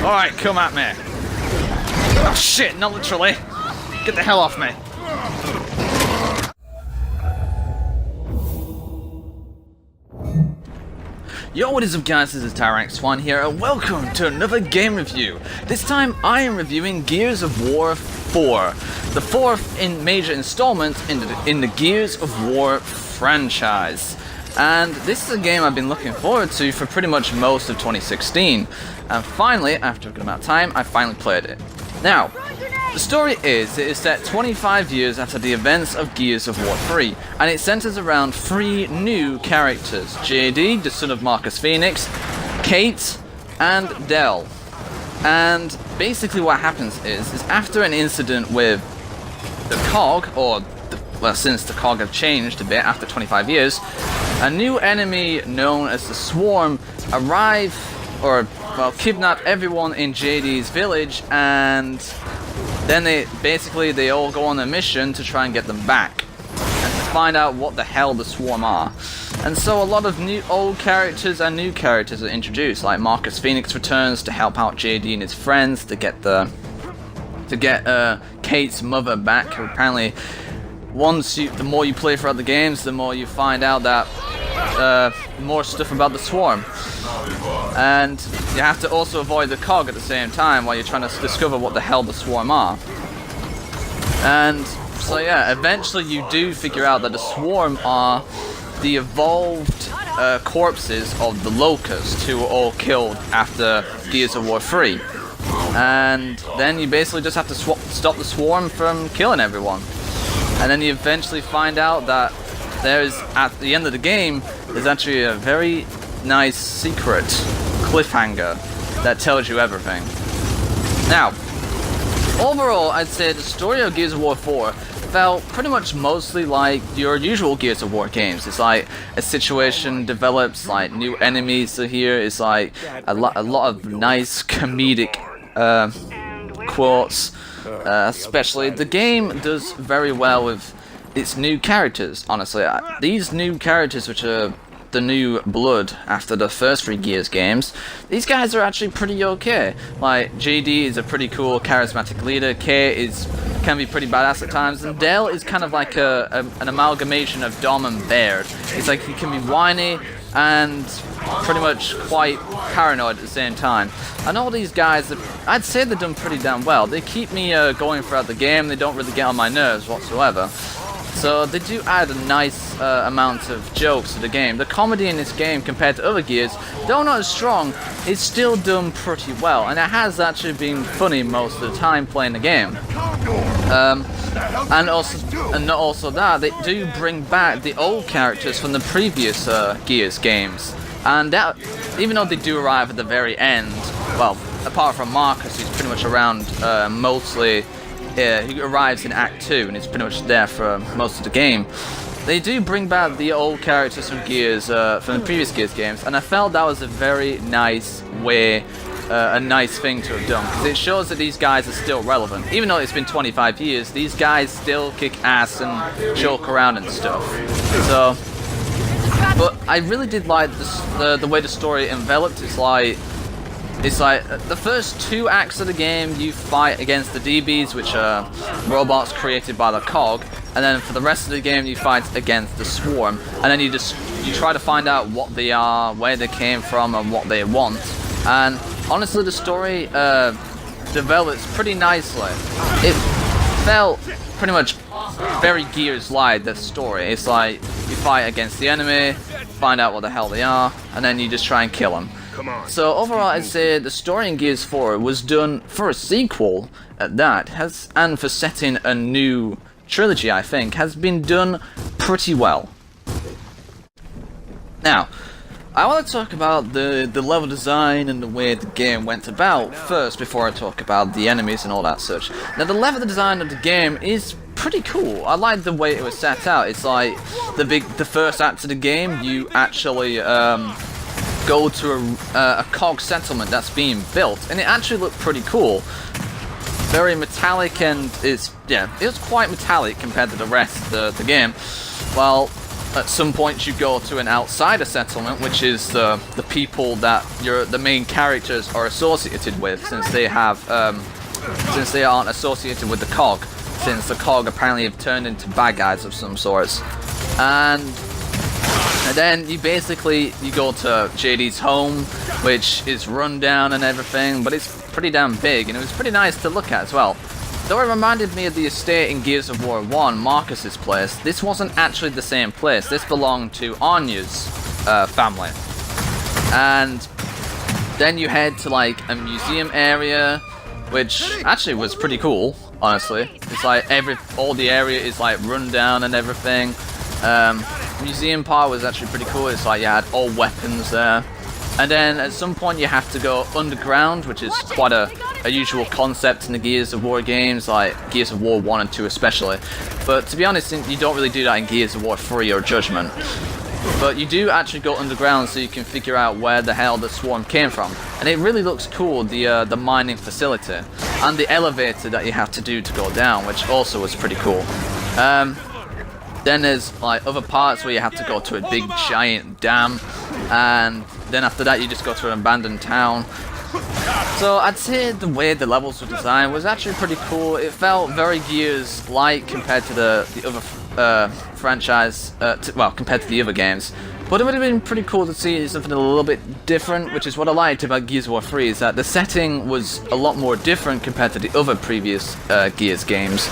Alright, come at me. Oh shit, not literally. Get the hell off me. Yo, what is up guys, this is Tyrax1 here and welcome to another game review. This time I am reviewing Gears of War 4, the fourth major installment in the Gears of War franchise. And this is a game I've been looking forward to for pretty much most of 2016. And finally, after a good amount of time, I finally played it. Now, the story is, it is set 25 years after the events of Gears of War 3, and it centers around three new characters: JD, the son of Marcus Phoenix, Kate, and Del. And basically what happens is after an incident with the COG, well, since the COG have changed a bit after 25 years, a new enemy known as the Swarm arrive, or, well, kidnap everyone in JD's village, and then they all go on a mission to try and get them back, and to find out what the hell the Swarm are. And so a lot of old characters and new characters are introduced, like Marcus Phoenix returns to help out JD and his friends to get Kate's mother back. Apparently, the more you play throughout the games, the more you find out that more stuff about the Swarm. And you have to also avoid the COG at the same time while you're trying to discover what the hell the Swarm are. And so yeah, eventually you do figure out that the Swarm are the evolved corpses of the Locusts who were all killed after Gears of War 3. And then you basically just have to stop the Swarm from killing everyone. And then you eventually find out that at the end of the game, there's actually a very nice secret cliffhanger that tells you everything. Now, overall, I'd say the story of Gears of War 4 felt pretty much mostly like your usual Gears of War games. It's like a situation develops, like new enemies are here. It's like a lot of nice comedic quotes. Especially, the game does very well with its new characters, honestly. These new characters, which are the new blood after the first three Gears games, these guys are actually pretty okay. Like, JD is a pretty cool, charismatic leader, Kate can be pretty badass at times, and Del is kind of like an amalgamation of Dom and Baird. It's like he can be whiny and pretty much quite paranoid at the same time. And all these guys, I'd say they've done pretty damn well. They keep me going throughout the game. They don't really get on my nerves whatsoever. So they do add a nice amount of jokes to the game. The comedy in this game, compared to other Gears, though not as strong, is still done pretty well. And it has actually been funny most of the time playing the game. And not also that, they do bring back the old characters from the previous Gears games. And that, even though they do arrive at the very end, well, apart from Marcus, who's pretty much around mostly, he arrives in Act 2 and is pretty much there for most of the game. They do bring back the old characters from Gears, from the previous Gears games, and I felt that was a very nice way, a nice thing to have done, because it shows that these guys are still relevant. Even though it's been 25 years, these guys still kick ass and joke around and stuff. So, but I really did like the way the story enveloped. It's like the first two acts of the game you fight against the DBs, which are robots created by the COG, and then for the rest of the game you fight against the Swarm, and then you try to find out what they are, where they came from, and what they want. And honestly, the story develops pretty nicely. It felt pretty much very Gears-like, the story. It's like you fight against the enemy, find out what the hell they are, and then you just try and kill them. So overall, I'd say the story in Gears 4 was done for a sequel at that, and for setting a new trilogy, I think, has been done pretty well. Now, I want to talk about the level design and the way the game went about first, before I talk about the enemies and all that such. Now, the level design of the game is pretty cool. I like the way it was set out. It's like the first act of the game, you actually go to a COG settlement that's being built, and it actually looked pretty cool. Very metallic, and it was quite metallic compared to the rest of the game. Well, at some point you go to an outsider settlement, which is the people that the main characters are associated with, since they aren't associated with the cog, since the cog apparently have turned into bad guys of some sorts. And then you go to JD's home, which is run down and everything, but it's pretty damn big, and it was pretty nice to look at as well. Though it reminded me of the estate in Gears of War 1, Marcus's place, this wasn't actually the same place. This belonged to Anya's family. And then you head to like a museum area, which actually was pretty cool, honestly. It's like all the area is like run down and everything. Museum part was actually pretty cool. It's like you had all weapons there. And then at some point you have to go underground, which is quite a usual concept in the Gears of War games, like Gears of War 1 and 2 especially. But to be honest, you don't really do that in Gears of War 3 or Judgment. But you do actually go underground so you can figure out where the hell the swarm came from. And it really looks cool, the mining facility. And the elevator that you have to do to go down, which also was pretty cool. Then there's like other parts where you have to go to a big giant dam, and then after that you just go to an abandoned town. So I'd say the way the levels were designed was actually pretty cool. It felt very Gears-like compared to the other franchise, compared to the other games. But it would have been pretty cool to see something a little bit different, which is what I liked about Gears of War 3, is that the setting was a lot more different compared to the other previous Gears games,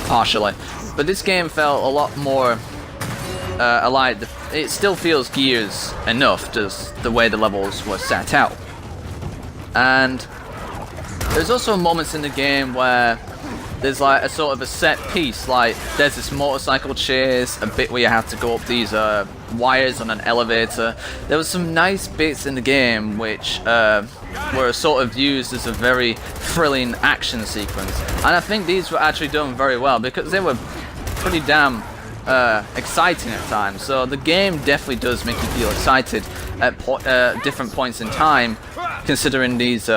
partially. But this game felt a lot more alike. It still feels Gears enough, just the way the levels were set out. And there's also moments in the game where there's like a sort of a set piece, like there's this motorcycle chase, a bit where you have to go up these wires on an elevator. There was some nice bits in the game which were sort of used as a very thrilling action sequence, and I think these were actually done very well because they were pretty damn exciting at times. So the game definitely does make you feel excited at different points in time, considering these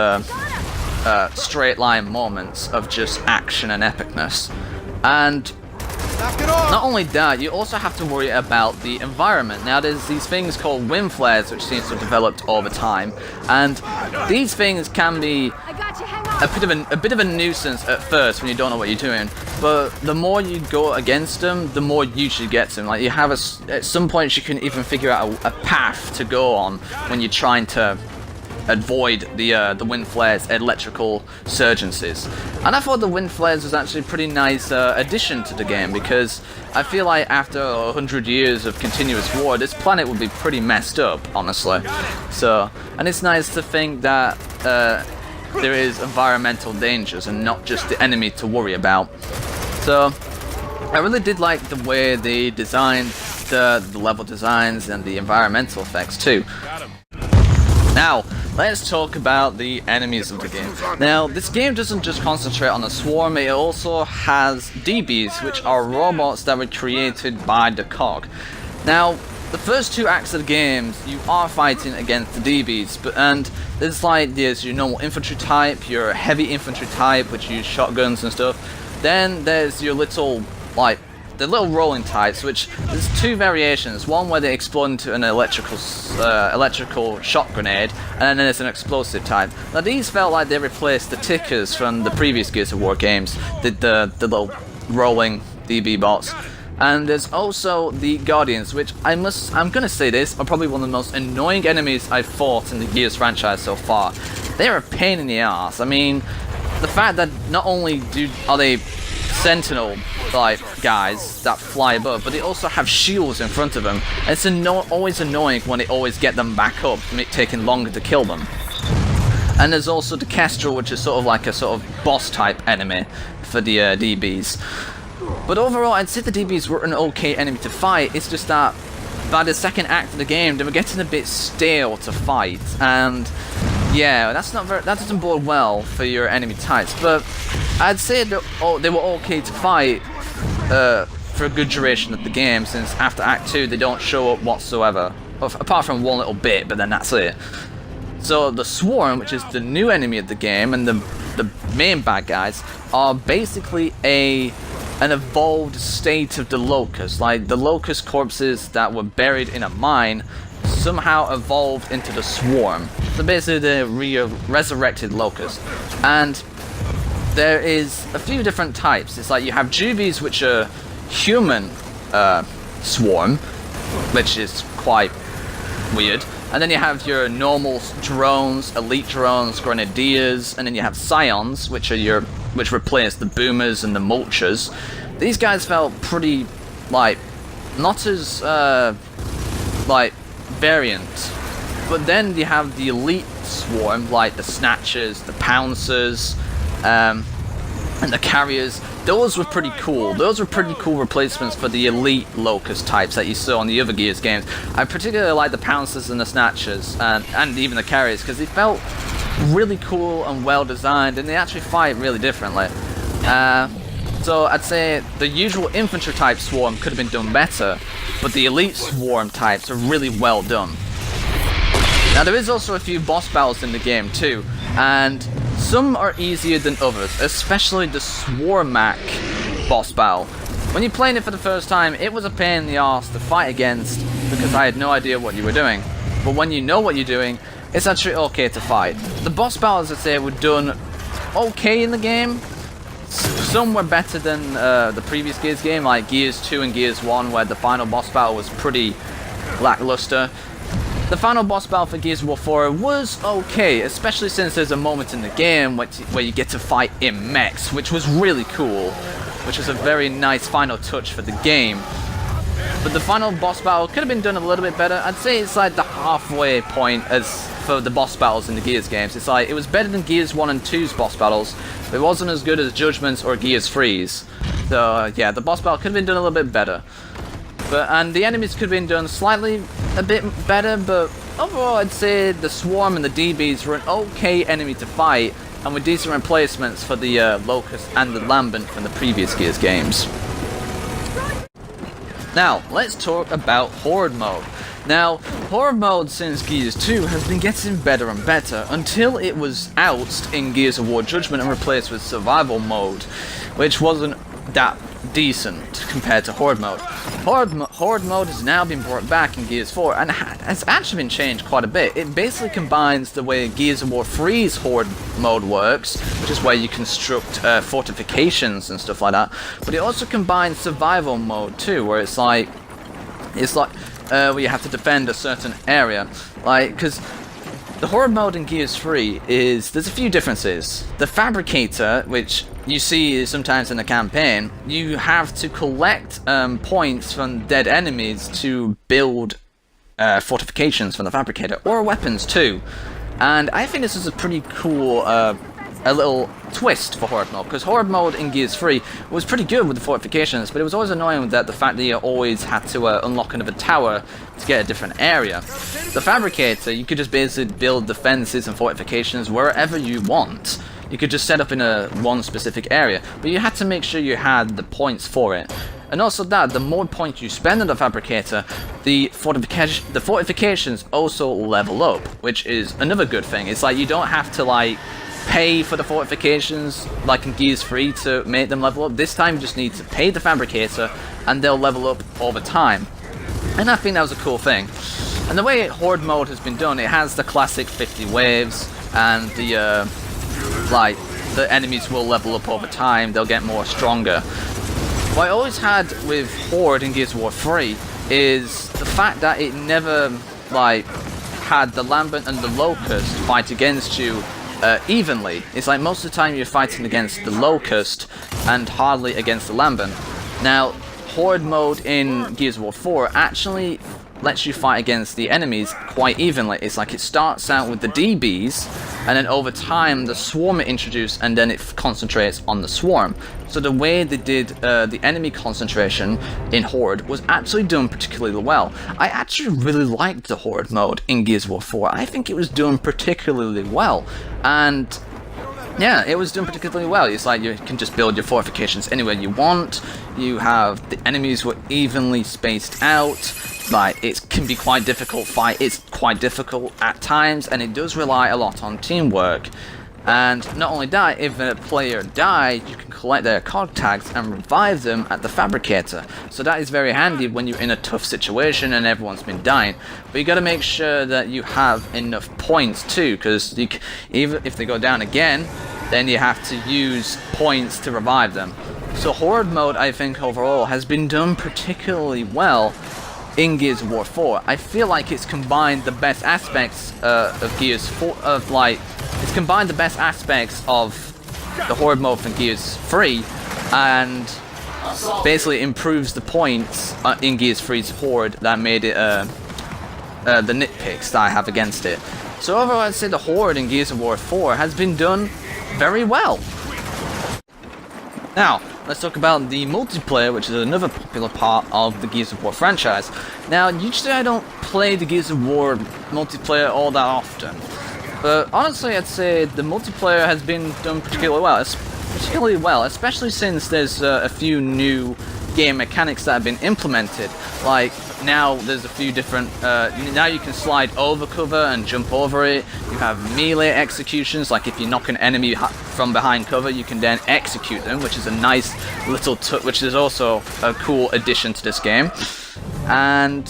straight line moments of just action and epicness. And not only that, you also have to worry about the environment. Now there's these things called wind flares which seems to have developed over time, and these things can be a bit of a nuisance at first when you don't know what you're doing, but the more you go against them, the more you usually get them. Like you have at some points you can even figure out a path to go on when you're trying to avoid the wind flares' electrical surgencies. And I thought the wind flares was actually a pretty nice addition to the game, because I feel like after 100 years of continuous war, this planet would be pretty messed up, honestly. So, and it's nice to think that there is environmental dangers and not just the enemy to worry about. So I really did like the way they designed the level designs and the environmental effects too. Now, let's talk about the enemies of the game. Now, this game doesn't just concentrate on the swarm, it also has DBs, which are robots that were created by the cog. Now, the first two acts of the game, you are fighting against the DBs, and there's your normal infantry type, your heavy infantry type, which use shotguns and stuff. Then there's your little, the little rolling types, which there's two variations. One where they explode into an electrical shock grenade, and then there's an explosive type. Now these felt like they replaced the tickers from the previous Gears of War games, the little rolling DB bots. And there's also the Guardians, which I'm gonna say this, are probably one of the most annoying enemies I've fought in the Gears franchise so far. They're a pain in the ass. I mean, the fact that not only are they sentinel guys that fly above, but they also have shields in front of them. And it's always annoying when they always get them back up, taking longer to kill them. And there's also the Kestrel, which is sort of like a sort of boss type enemy for the DBs. But overall, I'd say the DBs were an okay enemy to fight. It's just that by the second act of the game, they were getting a bit stale to fight, and yeah, that doesn't bode well for your enemy types. But I'd say that they were okay to fight for a good duration of the game, since after Act 2 they don't show up whatsoever, apart from one little bit, but then that's it. So the Swarm, which is the new enemy of the game, and the main bad guys, are basically a an evolved state of the locust. Like the locust corpses that were buried in a mine somehow evolved into the swarm. So basically the resurrected locust. And there is a few different types. It's like you have juvies, which are human swarm, which is quite weird. And then you have your normal drones, elite drones, grenadiers, and then you have scions, which replace the boomers and the mulchers. These guys felt pretty like not as like variant. But then you have the elite swarm, like the snatchers, the pouncers, and the carriers. Those were pretty cool. Those were pretty cool replacements for the elite locust types that you saw in the other Gears games. I particularly like the pouncers and the snatchers, and even the carriers, because they felt really cool and well designed, and they actually fight really differently. So I'd say the usual infantry type swarm could have been done better, but the elite swarm types are really well done. Now there is also a few boss battles in the game too, and some are easier than others, especially the Swarmac boss battle. When you're playing it for the first time, it was a pain in the arse to fight against because I had no idea what you were doing. But when you know what you're doing, it's actually okay to fight. The boss battles, I'd say, were done okay in the game. Some were better than the previous Gears game, like Gears 2 and Gears 1, where the final boss battle was pretty lackluster. The final boss battle for Gears of War 4 was okay, especially since there's a moment in the game where you get to fight in mechs, which was really cool, which was a very nice final touch for the game. But the final boss battle could have been done a little bit better. I'd say it's like the halfway point as for the boss battles in the Gears games. It's like, it was better than Gears 1 and 2's boss battles, but it wasn't as good as Judgment's or Gears 3's. So yeah, the boss battle could have been done a little bit better. And the enemies could have been done slightly a bit better, but overall I'd say the Swarm and the DBs were an okay enemy to fight, and with decent replacements for the Locust and the Lambent from the previous Gears games. Now, let's talk about Horde mode. Now, Horde mode since Gears 2 has been getting better and better, until it was ousted in Gears of War Judgment and replaced with Survival mode, which wasn't that decent compared to Horde mode. Horde mode has now been brought back in Gears 4 and has actually been changed quite a bit. It basically combines the way Gears of War 3's Horde mode works, which is where you construct fortifications and stuff like that, but it also combines Survival mode too, where it's like where you have to defend a certain area, like, because the Horde mode in Gears 3 there's a few differences. The Fabricator, which you see sometimes in the campaign, you have to collect points from dead enemies to build fortifications from the Fabricator, or weapons too. And I think this is a pretty cool a little twist for Horde mode, because Horde mode in Gears 3 was pretty good with the fortifications, but it was always annoying that the fact that you always had to unlock another tower to get a different area. The Fabricator, you could just basically build defenses and fortifications wherever you want. You could just set up in one specific area, but you had to make sure you had the points for it. And also that, the more points you spend on the Fabricator, the fortifications also level up, which is another good thing. It's like you don't have to like pay for the fortifications like in Gears 3 to make them level up. This time you just need to pay the Fabricator and they'll level up over time. And I think that was a cool thing. And the way Horde mode has been done, it has the classic 50 waves, and the enemies will level up over time, they'll get more stronger. What I always had with Horde in Gears of War 3 is the fact that it never had the Lambent and the Locust fight against you evenly. It's like most of the time you're fighting against the Locust and hardly against the Lambent. Now, Horde mode in Gears of War 4 actually lets you fight against the enemies quite evenly. It's like it starts out with the DBs, and then over time the Swarm are introduced, and then it concentrates on the Swarm. So the way they did the enemy concentration in Horde was actually done particularly well. I actually really liked the Horde mode in Gears of War 4. I think it was done particularly well, and yeah, it was done particularly well. It's like you can just build your fortifications anywhere you want. You have the enemies were evenly spaced out. Like, it can be quite difficult fight. It's quite difficult at times, and it does rely a lot on teamwork. And not only that, if a player died, you can collect their cog tags and revive them at the fabricator. So that is very handy when you're in a tough situation and everyone's been dying. But you got to make sure that you have enough points too, because even if they go down again, then you have to use points to revive them. So Horde mode, I think overall has been done particularly well in Gears of War 4. I feel like it's combined the best aspects of Gears 4, it's combined the best aspects of the Horde mode from Gears 3 and basically improves the points in Gears 3's Horde that made it the nitpicks that I have against it. So overall, I'd say the Horde in Gears of War 4 has been done very well. Now, let's talk about the multiplayer, which is another popular part of the Gears of War franchise. Now, usually I don't play the Gears of War multiplayer all that often, but honestly I'd say the multiplayer has been done particularly well, especially since there's a few new game mechanics that have been implemented. Like, now there's a few different, now you can slide over cover and jump over it. You have melee executions, like if you knock an enemy from behind cover, you can then execute them, which is a nice little which is also a cool addition to this game. And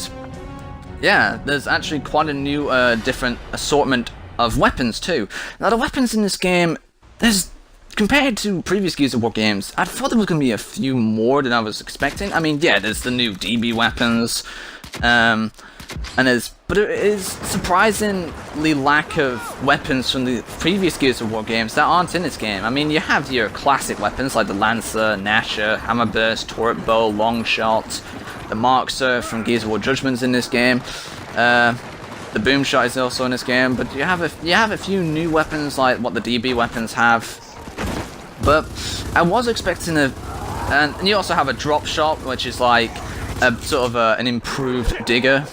yeah, there's actually quite a new different assortment of weapons too. Now the weapons in this game, compared to previous Gears of War games, I thought there was going to be a few more than I was expecting. I mean, yeah, there's the new DB weapons, but it is surprisingly lack of weapons from the previous Gears of War games that aren't in this game. I mean, you have your classic weapons like the Lancer, Gnasher, Hammerburst, Turret Bow, Longshot, the Markser from Gears of War Judgment's in this game. The Boomshot is also in this game, but you have a few new weapons like what the DB weapons have. But I was expecting and you also have a drop shot, which is like a sort of an improved digger.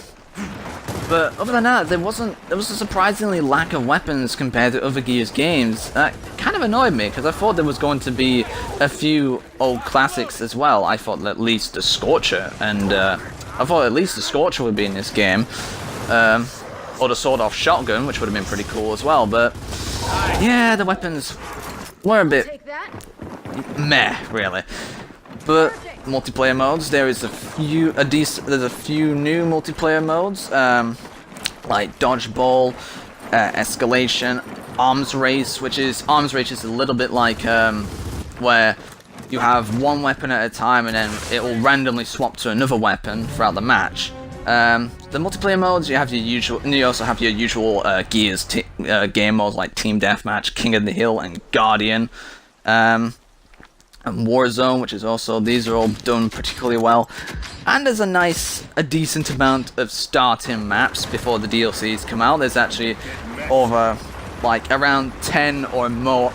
But other than that, there was a surprisingly lack of weapons compared to other Gears games. That kind of annoyed me because I thought there was going to be a few old classics as well. I thought at least the Scorcher, and I thought at least the Scorcher would be in this game, or the sawed-off shotgun, which would have been pretty cool as well. But yeah, the weapons were a bit meh, really. But multiplayer modes, there's a few new multiplayer modes, like dodgeball, escalation, arms race, which is a little bit like where you have one weapon at a time and then it will randomly swap to another weapon throughout the match. The multiplayer modes, you also have your usual Gears game modes like Team Deathmatch, King of the Hill, and Guardian, and Warzone, which is also, these are all done particularly well. And there's a decent amount of starting maps before the DLCs come out. There's actually over like around 10 or more,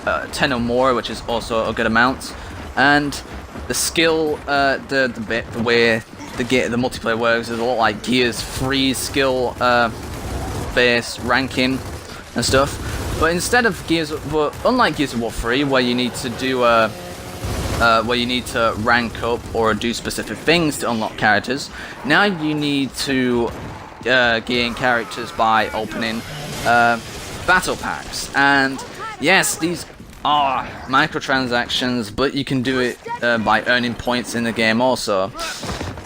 which is also a good amount. And the skill, the way the multiplayer works is a lot like Gears 3 skill based ranking and stuff. But instead of unlike Gears of War 3, where you need to do where you need to rank up or do specific things to unlock characters, now you need to gain characters by opening battle packs. And yes, these are microtransactions, but you can do it by earning points in the game also.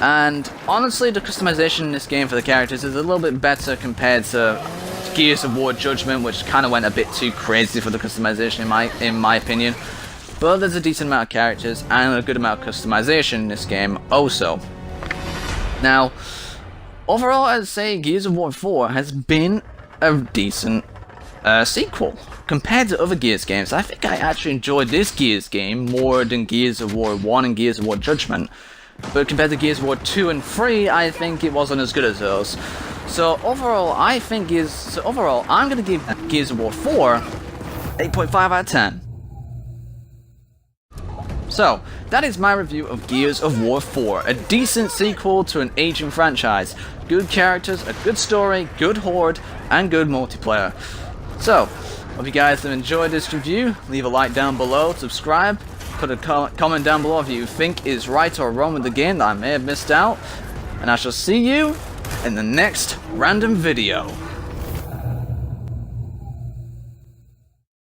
And honestly, the customization in this game for the characters is a little bit better compared to Gears of War Judgment, which kind of went a bit too crazy for the customization in my opinion. But there's a decent amount of characters and a good amount of customization in this game also. Now, overall, I'd say Gears of War 4 has been a decent sequel. Compared to other Gears games, I think I actually enjoyed this Gears game more than Gears of War 1 and Gears of War Judgment. But compared to Gears of War 2 and 3, I think it wasn't as good as those. So overall, I'm going to give Gears of War 4 8.5 out of 10. So, that is my review of Gears of War 4, a decent sequel to an aging franchise. Good characters, a good story, good horde, and good multiplayer. So, hope you guys have enjoyed this review. Leave a like down below, subscribe, put a comment down below if you think is right or wrong with the game that I may have missed out. And I shall see you in the next random video.